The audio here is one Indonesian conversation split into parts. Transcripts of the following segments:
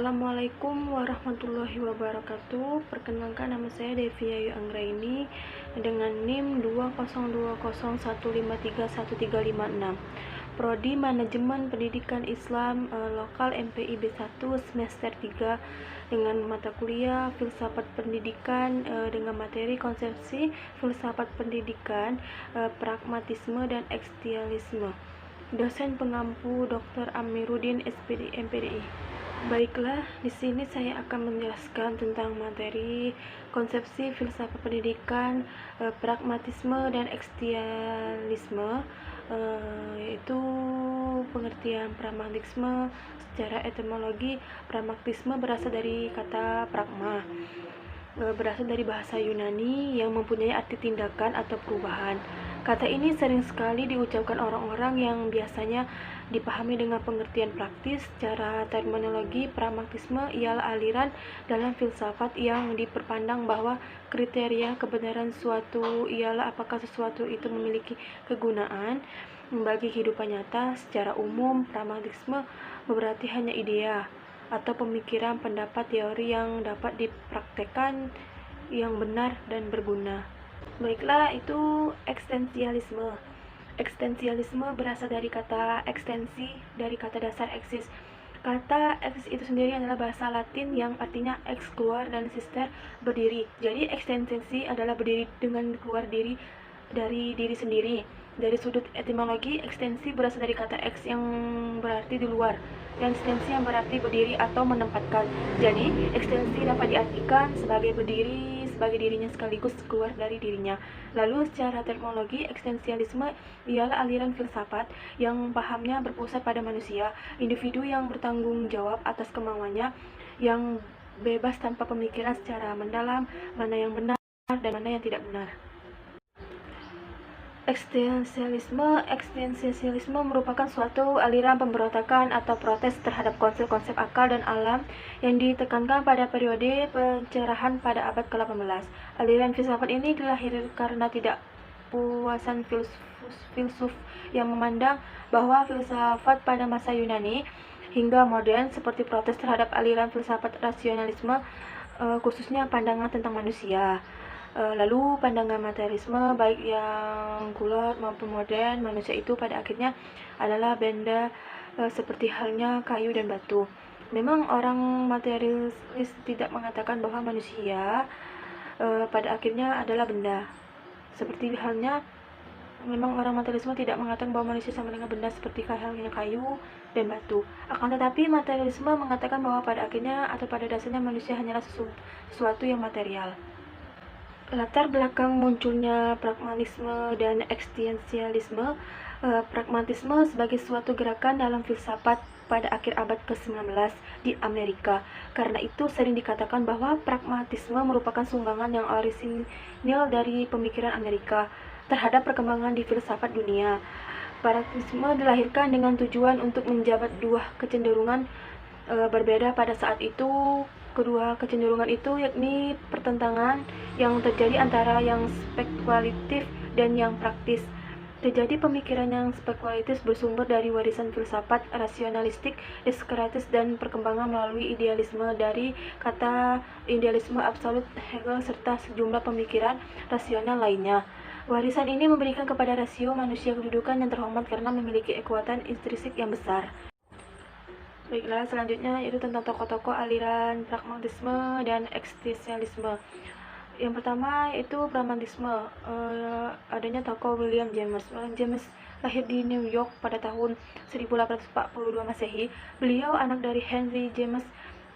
Assalamualaikum warahmatullahi wabarakatuh. Perkenalkan, nama saya Devi Ayu Anggraini dengan NIM 20201531356. Prodi Manajemen Pendidikan Islam Lokal MPI B1 semester 3 dengan mata kuliah Filsafat Pendidikan dengan materi konsepsi filsafat pendidikan, pragmatisme dan eksistensialisme. Dosen pengampu Dr. Amiruddin SPD MPDI. Baiklah, di sini saya akan menjelaskan tentang materi konsepsi filsafat pendidikan, pragmatisme dan eksistensialisme, yaitu pengertian pragmatisme secara etimologi. Pragmatisme berasal dari kata pragma, berasal dari bahasa Yunani yang mempunyai arti tindakan atau perubahan. Kata ini sering sekali diucapkan orang-orang yang biasanya dipahami dengan pengertian praktis. Secara terminologi, pragmatisme ialah aliran dalam filsafat yang diperpandang bahwa kriteria kebenaran suatu ialah apakah sesuatu itu memiliki kegunaan bagi kehidupan nyata. Secara umum, pragmatisme berarti hanya idea atau pemikiran, pendapat, teori yang dapat dipraktekkan yang benar dan berguna. Baiklah, itu eksistensialisme. Eksistensialisme berasal dari kata ekstensi, dari kata dasar eksis. Kata eksis itu sendiri adalah bahasa Latin yang artinya ex keluar dan sister berdiri. Jadi eksistensi adalah berdiri dengan keluar diri dari diri sendiri. Dari sudut etimologi, ekstensi berasal dari kata ex yang berarti di luar dan ekstensi yang berarti berdiri atau menempatkan. Jadi ekstensi dapat diartikan sebagai berdiri sebagai dirinya sekaligus keluar dari dirinya. Lalu secara terminologi, eksistensialisme ialah aliran filsafat yang pahamnya berpusat pada manusia, individu yang bertanggung jawab atas kemauannya, yang bebas tanpa pemikiran secara mendalam mana yang benar dan mana yang tidak benar. Eksistensialisme merupakan suatu aliran pemberontakan atau protes terhadap konsep-konsep akal dan alam yang ditekankan pada periode pencerahan pada abad ke-18. Aliran filsafat ini dilahirkan karena tidak puasan filsuf yang memandang bahwa filsafat pada masa Yunani hingga modern seperti protes terhadap aliran filsafat rasionalisme, khususnya pandangan tentang manusia. Lalu pandangan materialisme baik yang kuno maupun modern, manusia itu pada akhirnya adalah benda seperti halnya kayu dan batu. Memang orang materialis tidak mengatakan bahwa manusia pada akhirnya adalah benda. Seperti halnya memang orang materialisme tidak mengatakan bahwa manusia sama dengan benda seperti halnya kayu dan batu. Akan tetapi materialisme mengatakan bahwa pada akhirnya atau pada dasarnya manusia hanyalah sesuatu yang material. Latar belakang munculnya pragmatisme dan eksistensialisme. Pragmatisme sebagai suatu gerakan dalam filsafat pada akhir abad ke-19 di Amerika. Karena itu sering dikatakan bahwa pragmatisme merupakan sumbangan yang orisinil dari pemikiran Amerika terhadap perkembangan di filsafat dunia. Pragmatisme dilahirkan dengan tujuan untuk menjabat dua kecenderungan berbeda pada saat itu. Kedua kecenderungan itu yakni pertentangan yang terjadi antara yang spekulatif dan yang praktis. Terjadi pemikiran yang spekulatif bersumber dari warisan filsafat rasionalistik, Descartes dan perkembangan melalui idealisme dari kata idealisme absolut Hegel serta sejumlah pemikiran rasional lainnya. Warisan ini memberikan kepada rasio manusia kedudukan yang terhormat karena memiliki kekuatan intrinsik yang besar. Baiklah, selanjutnya yaitu tentang tokoh-tokoh aliran pragmatisme dan eksistensialisme. Yang pertama yaitu pragmatisme. Adanya tokoh William James. William James lahir di New York pada tahun 1842 Masehi. Beliau anak dari Henry James.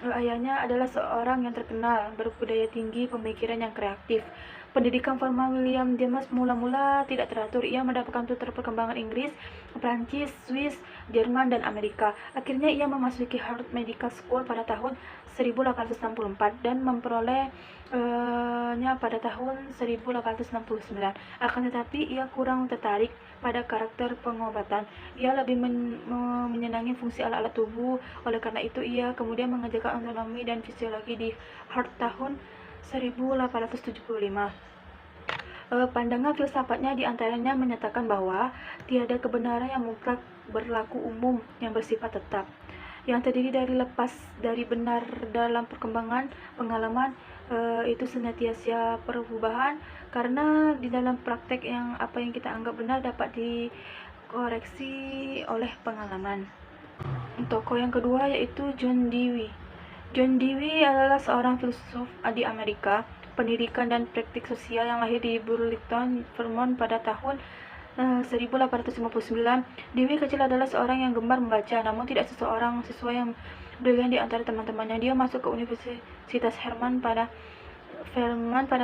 Ayahnya adalah seorang yang terkenal, berbudaya tinggi, pemikiran yang kreatif. Pendidikan formal William James mula-mula tidak teratur. Ia mendapatkan tutor perkembangan Inggris, Prancis, Swiss, Jerman, dan Amerika. Akhirnya ia memasuki Harvard Medical School pada tahun 1864 dan memperoleh pada tahun 1869. Akan tetapi ia kurang tertarik pada karakter pengobatan. Ia lebih menyenangi fungsi alat-alat tubuh. Oleh karena itu ia kemudian mengajarkan anatomi dan fisiologi di Harvard tahun 1875. Pandangan filsafatnya diantaranya menyatakan bahwa tiada kebenaran yang mutlak berlaku umum yang bersifat tetap. yang terdiri dari lepas dari benar dalam perkembangan pengalaman, itu senantiasa perubahan, karena di dalam praktek yang apa yang kita anggap benar dapat dikoreksi oleh pengalaman. Tokoh yang kedua yaitu John Dewey. John Dewey adalah seorang filsuf di Amerika, pendidikan dan praktik sosial yang lahir di Burlington, Vermont pada tahun 1859. Dewey kecil adalah seorang yang gemar membaca, namun tidak seseorang siswa yang brilian di antara teman-temannya. Dia masuk ke Universitas Vermont pada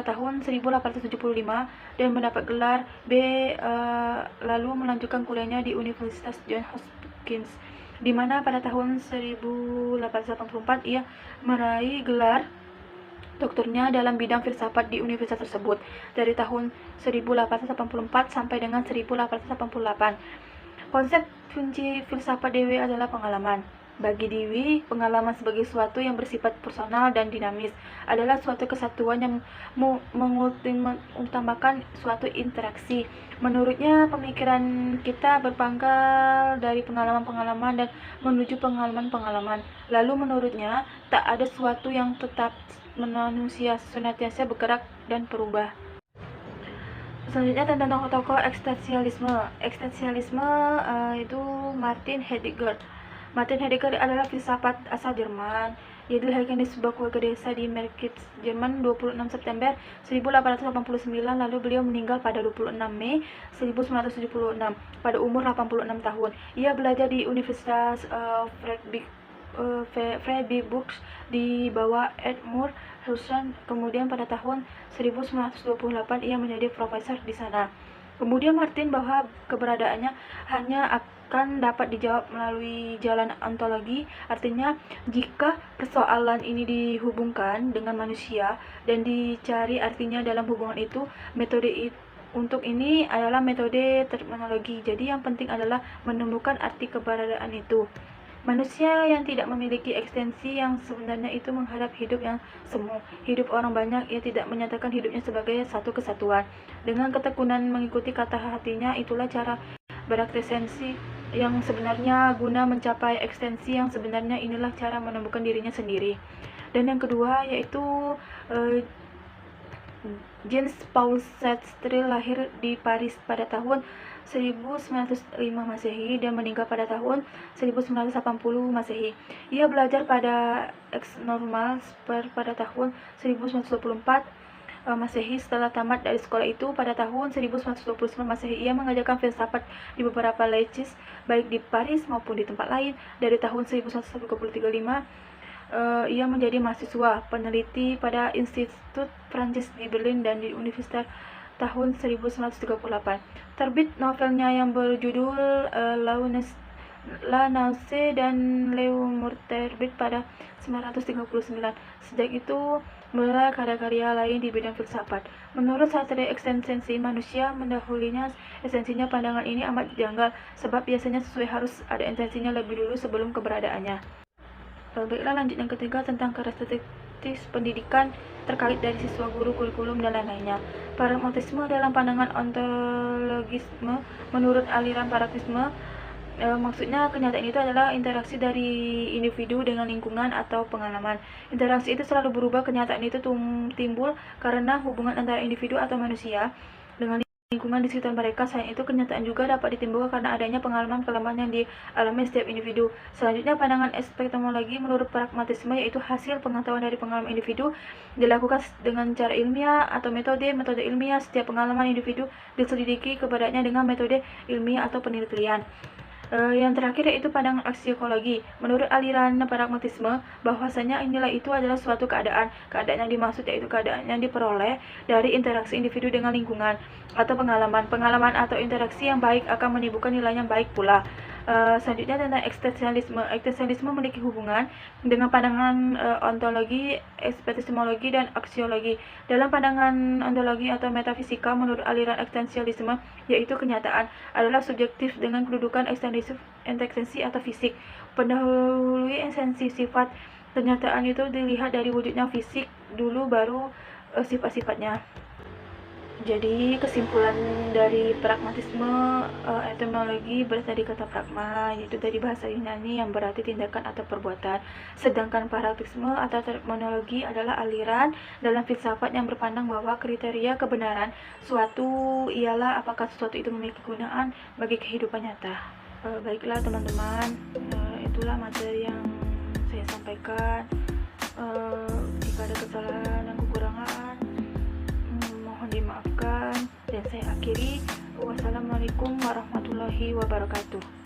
tahun 1875 dan mendapat gelar B, lalu melanjutkan kuliahnya di Universitas Johns Hopkins, di mana pada tahun 1884 ia meraih gelar doktornya dalam bidang filsafat di universitas tersebut dari tahun 1884 sampai dengan 1888. Konsep kunci filsafat Dewey adalah pengalaman. Bagi Dewey, pengalaman sebagai suatu yang bersifat personal dan dinamis adalah suatu kesatuan yang mengutamakan suatu interaksi. Menurutnya, pemikiran kita berpangkal dari pengalaman-pengalaman dan menuju pengalaman-pengalaman. Lalu menurutnya, tak ada sesuatu yang tetap, manusia senantiasa bergerak dan berubah. Selanjutnya tentang tokoh-tokoh eksistensialisme. Eksistensialisme itu Martin Heidegger. Martin Heidegger adalah filsafat asal Jerman. Ia dilahirkan di sebuah keluarga desa di Markitz, Jerman 26 September 1889, lalu beliau meninggal pada 26 Mei 1976 pada umur 86 tahun. Ia belajar di Universitas Freiburg di bawah Edmund Husserl. Kemudian pada tahun 1928 ia menjadi profesor di sana. Kemudian Martin bahwa keberadaannya hanya akan dapat dijawab melalui jalan ontologi, artinya jika persoalan ini dihubungkan dengan manusia dan dicari artinya dalam hubungan itu, metode untuk ini adalah metode terminologi. Jadi yang penting adalah menemukan arti keberadaan itu. Manusia yang tidak memiliki ekstensi yang sebenarnya itu menghadap hidup yang semu. Hidup orang banyak, ia tidak menyatakan hidupnya sebagai satu kesatuan. Dengan ketekunan mengikuti kata hatinya, itulah cara berekstensi yang sebenarnya. Guna mencapai ekstensi yang sebenarnya, inilah cara menemukan dirinya sendiri. Dan yang kedua yaitu Jean Paul Sartre, lahir di Paris pada tahun 1905 Masehi dan meninggal pada tahun 1980 Masehi. Ia belajar pada Aix-Normale pada tahun 1924 Masehi. Setelah tamat dari sekolah itu pada tahun 1929 Masehi, ia mengajarkan filsafat di beberapa lectures baik di Paris maupun di tempat lain. Dari tahun 1935 ia menjadi mahasiswa peneliti pada Institut Prancis di Berlin dan di Universitas tahun 1938. Terbit novelnya yang berjudul La Nausée dan L'Amour terbit pada 1939. Sejak itu mulai karya-karya lain di bidang filsafat. Menurut Sartre, eksistensi manusia mendahulunya esensinya. Pandangan ini amat janggal sebab biasanya sesuai harus ada esensinya lebih dulu sebelum keberadaannya. Baiklah, lanjut yang ketiga tentang karakteristik pendidikan terkait dari siswa, guru, kurikulum, dan lain-lainnya. Pragmatisme dalam pandangan ontologisme. Menurut aliran pragmatisme, maksudnya kenyataan itu adalah interaksi dari individu dengan lingkungan atau pengalaman. Interaksi itu selalu berubah. Kenyataan itu timbul karena hubungan antara individu atau manusia dengan lingkungan di sekitar mereka. Selain itu, kenyataan juga dapat ditimbulkan karena adanya pengalaman kelemahan yang dialami setiap individu. Selanjutnya, pandangan epistemologi. Menurut pragmatisme, yaitu hasil pengetahuan dari pengalaman individu dilakukan dengan cara ilmiah atau metode ilmiah. Setiap pengalaman individu diselidiki keberadaannya dengan metode ilmiah atau penelitian. Yang terakhir yaitu pandangan aksiologi. Menurut aliran pragmatisme, bahwasanya inilah itu adalah suatu keadaan. Keadaan yang dimaksud yaitu keadaan yang diperoleh dari interaksi individu dengan lingkungan atau pengalaman. Pengalaman atau interaksi yang baik akan menimbulkan nilai yang baik pula. Selanjutnya tentang eksistensialisme. Eksistensialisme memiliki hubungan dengan pandangan ontologi, epistemologi, dan aksiologi. Dalam pandangan ontologi atau metafisika, menurut aliran eksistensialisme, yaitu kenyataan adalah subjektif dengan kedudukan eksistensi atau fisik. Pendahului esensi sifat kenyataan itu dilihat dari wujudnya fisik dulu, baru sifat-sifatnya. Jadi kesimpulan dari pragmatisme, etimologi berasal dari kata pragma, yaitu dari bahasa Yunani yang berarti tindakan atau perbuatan. Sedangkan pragmatisme atau terminologi adalah aliran dalam filsafat yang berpandang bahwa kriteria kebenaran suatu ialah apakah sesuatu itu memiliki kegunaan bagi kehidupan nyata. Baiklah teman-teman, itulah materi yang saya sampaikan. Jika ada kesalahan dan kekurangan, mohon dimaafkan, dan saya akhiri. Wassalamualaikum warahmatullahi wabarakatuh.